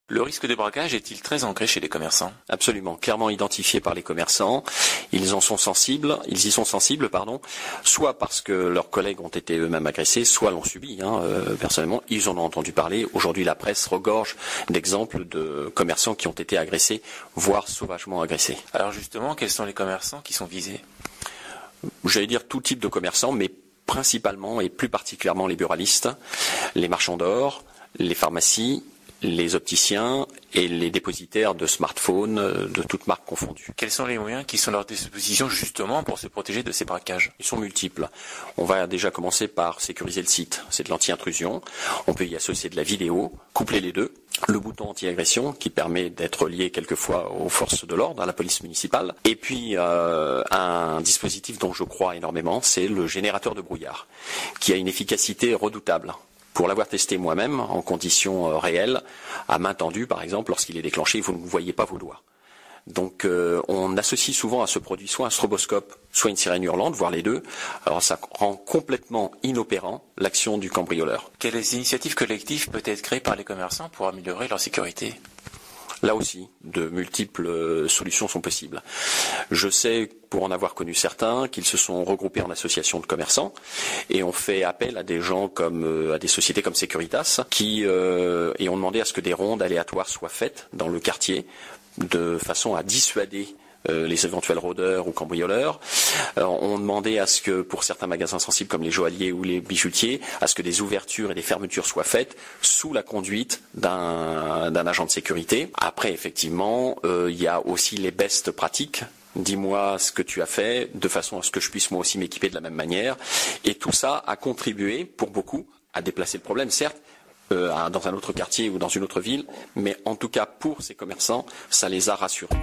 Le risque de braquage est-il très ancré chez les commerçants? Absolument, clairement identifié par les commerçants. Ils y sont sensibles, soit parce que leurs collègues ont été eux-mêmes agressés, soit l'ont subi. Personnellement, ils en ont entendu parler. Aujourd'hui, la presse regorge d'exemples de commerçants qui ont été agressés, voire sauvagement agressés. Alors justement, quels sont les commerçants qui sont visés? J'allais dire tout type de commerçants, mais principalement et plus particulièrement les buralistes, les marchands d'or, les pharmacies, les opticiens et les dépositaires de smartphones de toutes marques confondues. Quels sont les moyens qui sont à leur disposition justement pour se protéger de ces braquages? Ils sont multiples. On va déjà commencer par sécuriser le site. C'est de l'anti-intrusion. On peut y associer de la vidéo, coupler les deux. Le bouton anti-agression qui permet d'être lié quelquefois aux forces de l'ordre, à la police municipale. Et puis un dispositif dont je crois énormément, c'est le générateur de brouillard, qui a une efficacité redoutable. Pour l'avoir testé moi-même, en conditions réelles, à main tendue par exemple, lorsqu'il est déclenché, vous ne voyez pas vos doigts. Donc on associe souvent à ce produit soit un stroboscope, soit une sirène hurlante, voire les deux. Alors ça rend complètement inopérant l'action du cambrioleur. Quelles initiatives collectives peuvent être créées par les commerçants pour améliorer leur sécurité? Là aussi, de multiples solutions sont possibles. Je sais, pour en avoir connu certains, qu'ils se sont regroupés en associations de commerçants et ont fait appel à des gens comme à des sociétés comme Securitas qui ont demandé à ce que des rondes aléatoires soient faites dans le quartier de façon à dissuader les éventuels rôdeurs ou cambrioleurs. On demandait à ce que, pour certains magasins sensibles comme les joailliers ou les bijoutiers, à ce que des ouvertures et des fermetures soient faites sous la conduite d'un agent de sécurité. Après, effectivement, il y a aussi les best pratiques. Dis-moi ce que tu as fait, de façon à ce que je puisse moi aussi m'équiper de la même manière. Et tout ça a contribué, pour beaucoup, à déplacer le problème, certes, dans un autre quartier ou dans une autre ville, mais en tout cas pour ces commerçants, ça les a rassurés.